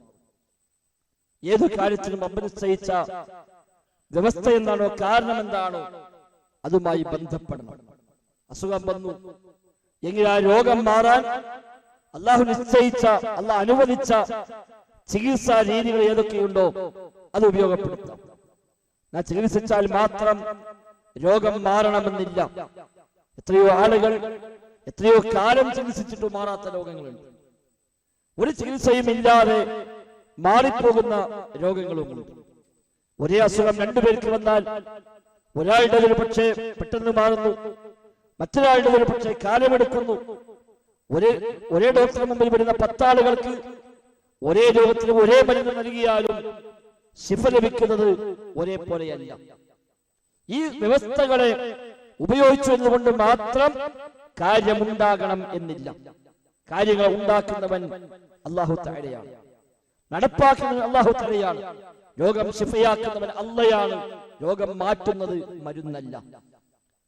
ഏതു കാര്യത്തിനും റബ്ബ് നിശ്ചയിച്ച വ്യവസ്ഥ എന്താണോ, കാരണം എന്താണോ, അതുമായി ബന്ധപ്പെടണം. അസുഖം വന്നു എങ്കിൽ ആ രോഗം മാറാൻ അല്ലാഹു നിശ്ചയിച്ച, അല്ലാഹു അനുവദിച്ച ചികിത്സാ രീതികൾ ഏതൊക്കെയുണ്ടോ അത് ഉപയോഗപ്പെടുത്താം. ഞാൻ ചികിത്സിച്ചാൽ മാത്രം രോഗം മാറണമെന്നില്ല. എത്രയോ ആളുകൾ എത്രയോ കാലം ചികിത്സിച്ചിട്ട് മാറാത്ത രോഗങ്ങളുണ്ട്. ഒരു ചികിത്സയും ഇല്ലാതെ മാറിപ്പോകുന്ന രോഗങ്ങളുമുണ്ട്. ഒരേ അസുഖം രണ്ടുപേർക്ക് വന്നാൽ ഒരാളുടെ ഒരു പക്ഷേ പെട്ടെന്ന് മാറുന്നു, മറ്റൊരാളുടെ ഒരു പക്ഷേ കാലമെടുക്കുന്നു. ഒരേ ഡോക്ടർ മുമ്പിൽ വരുന്ന 10 ആളുകൾക്ക് ഒരേ രോഗത്തിന് ഒരേ മരുന്ന് നൽകിയാലും ശിഫ ലഭിക്കുന്നത് ഒരേപോലെയല്ല. ഈ വ്യവസ്ഥകളെ ഉപയോഗിച്ചു എന്നുകൊണ്ട് മാത്രം കാര്യമുണ്ടാകണം എന്നില്ല. കാര്യങ്ങൾ ഉണ്ടാക്കുന്നവൻ അല്ലാഹു തആലയാണ്, നടപ്പാക്കുന്നവൻ അല്ലാഹു തആലയാണ്. രോഗം ശിഫയാക്കുന്നവൻ അല്ലാഹയാണ്. രോഗം മാറ്റുന്നത് മരുന്നല്ല.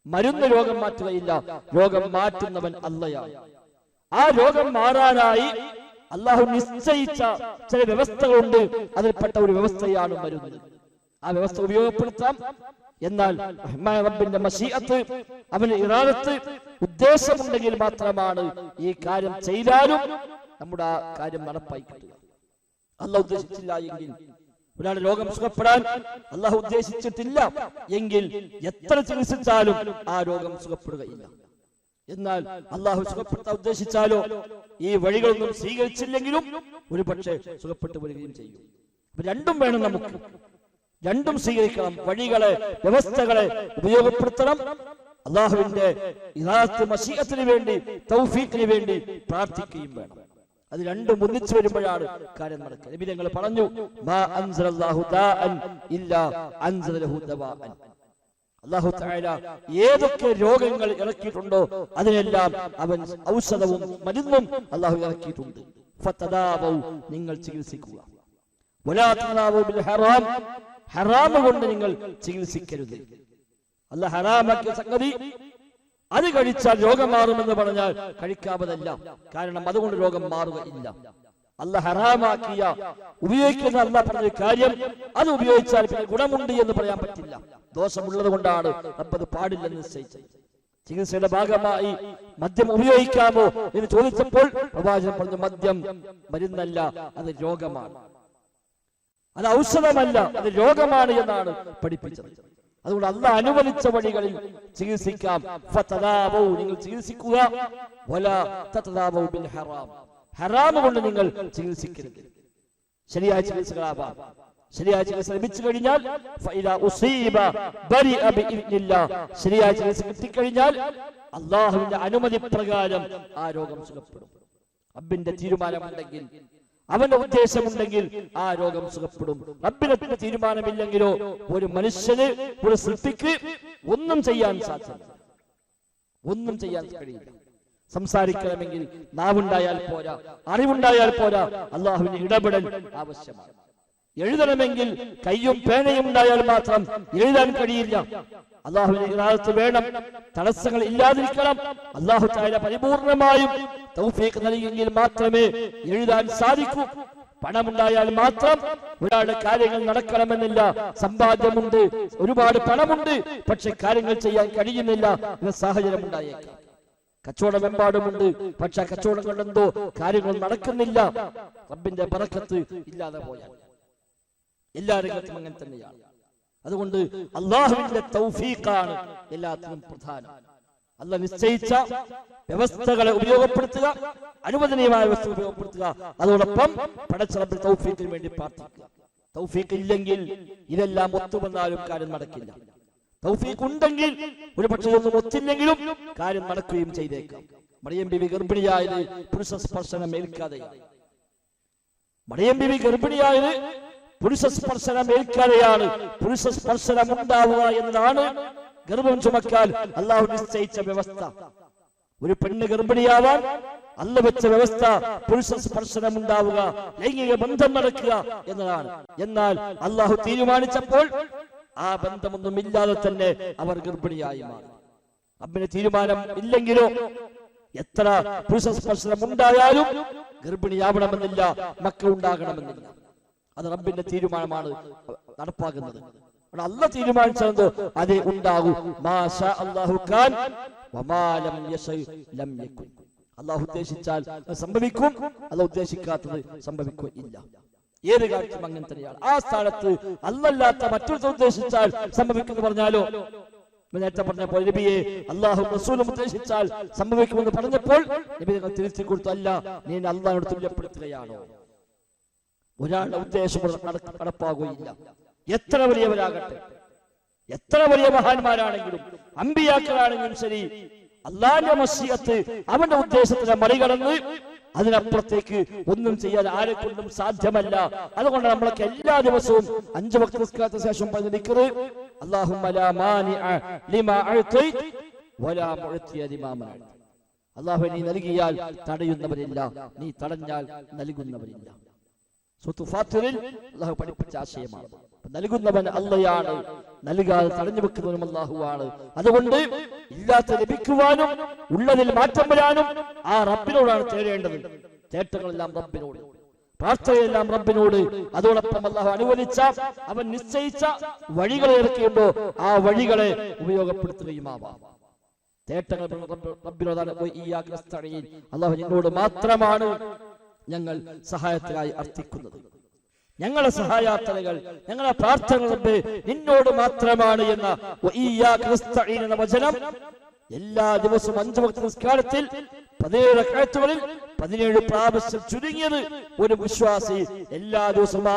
മരുന്ന് രോഗം മാറ്റുകയില്ല, രോഗം മാറ്റുന്നവൻ അല്ലാഹയാണ്. ആ രോഗം മാറാനായി അല്ലാഹു നിശ്ചയിച്ച ചില വ്യവസ്ഥകളുണ്ട്. അതിൽപ്പെട്ട ഒരു വ്യവസ്ഥയാണ് മരുന്ന്. ആ വ്യവസ്ഥ ഉപയോഗപ്പെടുത്താം. എന്നാൽ റബ്ബിന്റെ മശീഅത്ത്, അവന്റെ ഇറാദത്ത്, ഉദ്ദേശമുണ്ടെങ്കിൽ മാത്രമാണ് ഈ കാര്യം ചെയ്താലും നമ്മുടെ ആ കാര്യം നടപ്പായി കിട്ടുക. അല്ലാഹു ഉദ്ദേശിച്ചില്ല എങ്കിൽ, ഒരാളുടെ രോഗം സുഖപ്പെടാൻ അല്ലാഹു ഉദ്ദേശിച്ചിട്ടില്ല എങ്കിൽ എത്ര ചികിത്സിച്ചാലും ആ രോഗം സുഖപ്പെടുകയില്ല. എന്നാൽ അല്ലാഹു സുഖപ്പെടുത്താൻ ഉദ്ദേശിച്ചാലോ ഈ വഴികളൊന്നും സ്വീകരിച്ചില്ലെങ്കിലും ഒരു പക്ഷേ സുഖപ്പെട്ടു വരികയും ചെയ്യും. രണ്ടും വേണം നമുക്ക്, രണ്ടും സ്വീകരിക്കണം. വഴികളെ, വ്യവസ്ഥകളെ ഉപയോഗപ്പെടുത്തണം. അല്ലാഹുവിന്റെ ഇറാദത്ത്, മശീഅത്തിന് വേണ്ടി, തൗഫീഖിന് വേണ്ടി പ്രാർത്ഥിക്കുകയും വേണം. അത് രണ്ടും ഒന്നിച്ചു വരുമ്പോഴാണ് കാര്യം നടക്കുക. നബി തങ്ങൾ പറഞ്ഞു, മാ അൻസലല്ലാഹു ദാഅൻ ഇല്ലാ അൻസലഹു ദവാഅൻ. അല്ലാഹു തആല ഏതൊക്കെ രോഗങ്ങൾ ഇറക്കിയിട്ടുണ്ടോ അതിനെല്ലാം അവൻ ഔഷധവും മരുന്നും അല്ലാഹു ഇറക്കിയിട്ടുണ്ട്. ഫതദാവു, നിങ്ങൾ ചികിത്സിക്കുക. വലാ തദാവു ബിൽ ഹറാം, ഹറാം കൊണ്ട് നിങ്ങൾ ചികിത്സിക്കരുത്. അല്ലാഹു ഹറാമാക്കിയ സംഗതി അത് കഴിച്ചാൽ രോഗം മാറുമെന്ന് പറഞ്ഞാൽ കഴിക്കാവതല്ല. കാരണം അതുകൊണ്ട് രോഗം മാറുകയില്ല. അല്ലാഹു ഹറാമാക്കിയ, ഉപയോഗിക്കുന്ന അല്ലാഹു പറഞ്ഞ കാര്യം അത് ഉപയോഗിച്ചാൽ പിന്നെ ഗുണമുണ്ട് എന്ന് പറയാൻ പറ്റില്ല. ദോഷമുള്ളത് കൊണ്ടാണ് റബ്ബ് അത് പാടില്ലെന്ന് നിശ്ചയിച്ചത്. ചികിത്സയുടെ ഭാഗമായി മദ്യം ഉപയോഗിക്കാമോ എന്ന് ചോദിച്ചപ്പോൾ പ്രവാചകൻ പറഞ്ഞു, മദ്യം മരുന്നല്ല, അത് രോഗമാണ്, അത് ഔഷധമല്ല, അത് രോഗമാണ് എന്നാണ് പഠിപ്പിച്ചത്. അതുകൊണ്ട് അല്ലാഹു അനുവദിച്ച വഴികളിൽ ചികിത്സിക്കാം. ഫതദാവു, നിങ്ങൾ ചികിത്സിക്കുക. വലാ തതദാവു ബിൽ ഹറാം, ഹറാം കൊണ്ട് നിങ്ങൾ ചികിത്സിക്കരുത്. ശരിയായ ചികിത്സകളാവാം. ശരിയായ ചികിത്സ ലഭിച്ചു കഴിഞ്ഞാൽ ശരിയായ ചികിത്സ കിട്ടിക്കഴിഞ്ഞാൽ അല്ലാഹുവിന്റെ അനുമതി പ്രകാരം ആ രോഗം സുഖപ്പെടും. റബ്ബിന്റെ തീരുമാനമുണ്ടെങ്കിൽ, അവന്റെ ഉദ്ദേശമുണ്ടെങ്കിൽ ആ രോഗം സുഖപ്പെടും. റബ്ബിന്റെ തീരുമാനമില്ലെങ്കിലോ ഒരു മനുഷ്യന്, ഒരു സൃഷ്ടിക്ക് ഒന്നും ചെയ്യാൻ സാധ്യമല്ല, ഒന്നും ചെയ്യാൻ കഴിയില്ല. സംസാരിക്കണമെങ്കിൽ നാവുണ്ടായാൽ പോരാ, അറിവുണ്ടായാൽ പോരാ, അല്ലാഹുവിന്റെ ഇടപെടൽ ആവശ്യമാണ്. എഴുതണമെങ്കിൽ കയ്യും പേനയും ഉണ്ടായാൽ മാത്രം എഴുതാൻ കഴിയില്ല. അല്ലാഹുവിന്റെ ഇറാദത്ത് വേണം, തടസ്സങ്ങൾ ഇല്ലാതിരിക്കണം. അല്ലാഹു തആല പരിപൂർണമായും തൗഫീഖ് നൽകിയെങ്കിൽ മാത്രമേ എഴുതാൻ സാധിക്കൂ. പണമുണ്ടായാൽ മാത്രം ഒരാളുടെ കാര്യങ്ങൾ നടക്കണമെന്നില്ല. സമ്പാദ്യമുണ്ട്, ഒരുപാട് പണമുണ്ട്, പക്ഷെ കാര്യങ്ങൾ ചെയ്യാൻ കഴിയുന്നില്ല എന്ന സാഹചര്യം ഉണ്ടായേക്കാം. കച്ചവടമെമ്പാടുമുണ്ട്, പക്ഷെ ആ കച്ചവടം കൊണ്ടെന്തോ കാര്യങ്ങൾ നടക്കുന്നില്ല. റബ്ബിന്റെ ബറക്കത്ത് ഇല്ലാതെ പോയാൽ എല്ലാ രംഗത്തും അങ്ങനെ തന്നെയാണ്. അതുകൊണ്ട് അല്ലാഹുവിന്റെ തൗഫീഖാണ് എല്ലാത്തിനും പ്രധാനം. അല്ലാഹു നിശ്ചയിച്ച വ്യവസ്ഥകളെ ഉപയോഗപ്പെടുത്തുക, അനുവദനീയമായ വ്യവസ്ഥ ഉപയോഗപ്പെടുത്തുക. അതോടൊപ്പം പടച്ച റബ്ബിന്റെ തൗഫീഖിന് വേണ്ടി പ്രാർത്ഥിക്കുക. തൗഫീഖ് ഇല്ലെങ്കിൽ ഇതെല്ലാം ഒത്തുവന്നാലും കാര്യം നടക്കില്ല. തൗഫീഖ് ഉണ്ടെങ്കിൽ ഒരു പക്ഷേ ഒന്നും ഒത്തില്ലെങ്കിലും കാര്യം നടക്കുകയും ചെയ്തേക്കാം. മറിയം ബീവി ഗർഭിണിയായത് പുരുഷ സ്പർശനം ഏൽക്കാതെയാണ്. മറിയം ബീവി ഗർഭിണിയായത് പുരുഷ സ്പർശനം ഏൽക്കാതെയാണ് പുരുഷ സ്പർശനം ഉണ്ടാവുക എന്നതാണ് ഗർഭം ചുമക്കാൻ അള്ളാഹു നിശ്ചയിച്ച വ്യവസ്ഥ. ഒരു പെണ്ണ് ഗർഭിണിയാവാൻ അല്ല വെച്ച വ്യവസ്ഥ പുരുഷ സ്പർശനം ഉണ്ടാവുക, ലൈംഗിക ബന്ധം നടക്കുക എന്നതാണ്. എന്നാൽ അള്ളാഹു തീരുമാനിച്ചപ്പോൾ ആ ബന്ധമൊന്നുമില്ലാതെ തന്നെ അവർ ഗർഭിണിയായി മാറി. റബ്ബിന് തീരുമാനം ഇല്ലെങ്കിലോ എത്ര പുരുഷ സ്പർശനം ഉണ്ടായാലും ഗർഭിണിയാവണമെന്നില്ല, മക്കൾ ഉണ്ടാകണമെന്നില്ല. അത് റബ്ബിന്റെ തീരുമാനമാണ് നടപ്പാകുന്നത്. അല്ല തീരുമാനിച്ചത് അതേ ഉണ്ടാകൂ. മാഷാ അല്ലാഹു കാൻ വമാ ലം യശൈ ലം യകുൻ. അല്ലാഹു ഉദ്ദേശിച്ചാൽ സംഭവിക്കും, അല്ലാഹു ഉദ്ദേശിക്കാത്തത് സംഭവിക്കുകയില്ല. ഏത് കാര്യത്തിലും അങ്ങനെ തന്നെയാണ്. ആ സ്ഥാനത്ത് അല്ലല്ലാത്ത മറ്റൊരു ഉദ്ദേശിച്ചാൽ സംഭവിക്കുമെന്ന് പറഞ്ഞാലോ, നേരത്തെ പറഞ്ഞപ്പോൾ നബിയെ അല്ലാഹും റസൂലും ഉദ്ദേശിച്ചാൽ സംഭവിക്കുമെന്ന് പറഞ്ഞപ്പോൾ നബി നിങ്ങൾ തിരിച്ചു കൊടുത്തു, അല്ല നീ അല്ലാഹുവിനോട് തുല്യപ്പെടുത്തുകയാണോ? ഒരാളുടെ ഉദ്ദേശം നടപ്പാകുകയില്ല. എത്ര വലിയവരാകട്ടെ, എത്ര വലിയ മഹാന്മാരാണെങ്കിലും അമ്പിയാക്കളാണെങ്കിലും ശരി, അല്ലാഹുവിന്റെ മശീഅത്ത് അവന്റെ ഉദ്ദേശത്തിനെ മറികടന്ന് അതിനപ്പുറത്തേക്ക് ഒന്നും ചെയ്യാൻ ആരെ കൊണ്ടും സാധ്യമല്ല. അതുകൊണ്ട് നമ്മളൊക്കെ എല്ലാ ദിവസവും 5 വക്ത് നിസ്കാരത്തിന് ശേഷം പറഞ്ഞ ദിക്റ് അല്ലാഹുമ്മ ലാ മാനിഅ ലിമാ അഅതൈത വലാ മുഅതിയ ലിമാ മനഅത. അല്ലാഹു നീ നൽകിയാൽ തടയുന്നവരില്ല, നീ തടഞ്ഞാൽ നൽകുന്നവരില്ല. സൂറത്തുൽ ഫാത്തിറിൽ അല്ലാഹു പഠിപ്പിച്ച ആശയമാണ്. നൽകുന്നവൻ അല്ലാഹുവാണ്, നൽകാതെ തടഞ്ഞു വെക്കുന്നവനും അല്ലാഹുവാണ്. അതുകൊണ്ട് ഇല്ലാത്ത ലഭിക്കുവാനും ഉള്ളതിൽ മാറ്റം വരാനും ആ റബ്ബിനോടാണ് തേടേണ്ടത്. തേട്ടങ്ങളെല്ലാം റബ്ബിനോട്, പ്രാർത്ഥനയെല്ലാം റബ്ബിനോട്. അതോടൊപ്പം അല്ലാഹു അനുവദിച്ച അവൻ നിശ്ചയിച്ച വഴികളെ ഇറക്കിയുണ്ടോ ആ വഴികളെ ഉപയോഗപ്പെടുത്തുകയുമാവാം. തേട്ടങ്ങൾ റബ്ബിനോടാണ്. അല്ലാഹു നിന്നോട് മാത്രമാണ് ഞങ്ങൾ സഹായത്തിനായി അർത്ഥിക്കുന്നത്. ഞങ്ങളുടെ സഹായാർത്ഥനകൾ, ഞങ്ങളുടെ പ്രാർത്ഥനകൾ നിന്നോട് മാത്രമാണ് എന്ന വചനം എല്ലാ ദിവസവും 5 വക്ത് നിസ്കാരത്തിൽ 17 റക്അത്തുകളിൽ 17 പ്രാവശ്യം ചുരുങ്ങിയത് ഒരു വിശ്വാസി എല്ലാ ദിവസവും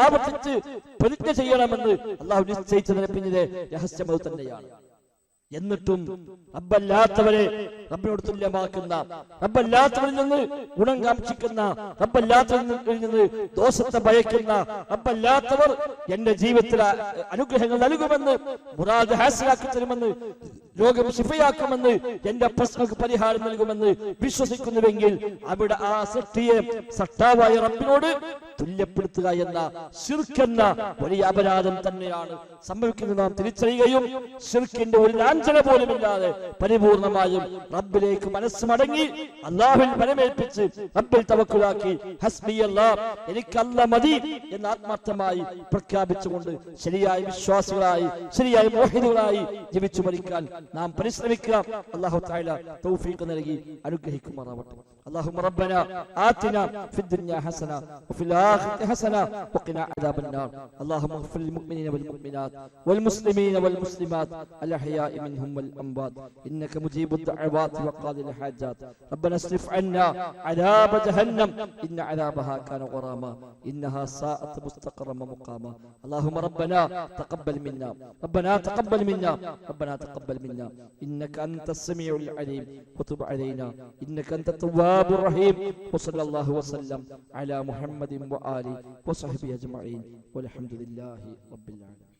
ആവർത്തിച്ച് പ്രതിജ്ഞ ചെയ്യണമെന്ന് അല്ലാഹു നിശ്ചയിച്ചതിന് പിന്നിലെ രഹസ്യം അത് തന്നെയാണ്. എന്നിട്ടും റബ്ബല്ലാത്തവരെ റബ്ബിനോട് തുല്യമാക്കുന്ന, റബ്ബല്ലാത്തവരിൽ നിന്ന് ഗുണം കാക്ഷിക്കുന്ന, റബ്ബല്ലാത്തവരിൽ നിന്ന് ദോഷത്തെ ഭയക്കുന്ന, റബ്ബല്ലാത്തവർ എന്റെ ജീവിതത്തിൽ അനുഗ്രഹങ്ങൾ നൽകുമെന്ന്, മുറാദ് ഹാസിലാക്കി തരുമെന്ന്, രോഗം ശിഫയാക്കുമെന്ന്, എന്റെ പ്രശ്നങ്ങൾക്ക് പരിഹാരം നൽകുമെന്ന് വിശ്വസിക്കുന്നുവെങ്കിൽ അവിടെ ആ സൃഷ്ടിയെ സട്ടാവായ റബ്ബിനോട് തുല്യപ്പെടുത്തുക എന്ന ശിർക്ക് എന്ന വലിയ അപരാധം തന്നെയാണ് സംഭവിക്കുന്നത്. നാം തിരിച്ചറിയുകയും ശിർക്കിന്റെ ഒരു ലാഞ്ചന പോലുമില്ലാതെ പരിപൂർണമായും റബ്ബിലേക്ക് മനസ്സ് മടങ്ങി അല്ലാഹുവിൽ പരമേൽപ്പിച്ച് റബ്ബിൽ തവക്കുലാക്കി ഹസ്ബി അല്ലാഹ്, എനിക്ക് അല്ലാഹ് മതി എന്ന് ആത്മാർത്ഥമായി പ്രഖ്യാപിച്ചുകൊണ്ട് ശരിയായ വിശ്വാസികളായി, ശരിയായ മുവഹിദുകളായി ജീവിച്ചു മരിക്കാൻ നാം പരിശ്രമിക്കുക. അല്ലാഹു തആല തൗഫീഖ് നൽകി അനുഗ്രഹിക്കുമാറാവട്ടെ. اللهم ربنا آتنا في الدنيا حسنة وفي الآخرة حسنة وقنا عذاب النار. اللهم اغفر للمؤمنين والمؤمنات والمسلمين والمسلمات الأحياء منهم والأموات إنك مجيب الدعوات وقاضي الحاجات. ربنا اصرف عنا عذاب جهنم إن عذابها كان غراما إنها ساءت مستقرا ومقاما. اللهم ربنا تقبل منا، ربنا تقبل منا، ربنا تقبل منا إنك أنت السميع العليم وتب علينا إنك أنت التواب الرحيم. وصلى الله وسلم على محمد وآله وصحبه أجمعين والحمد لله رب العالمين.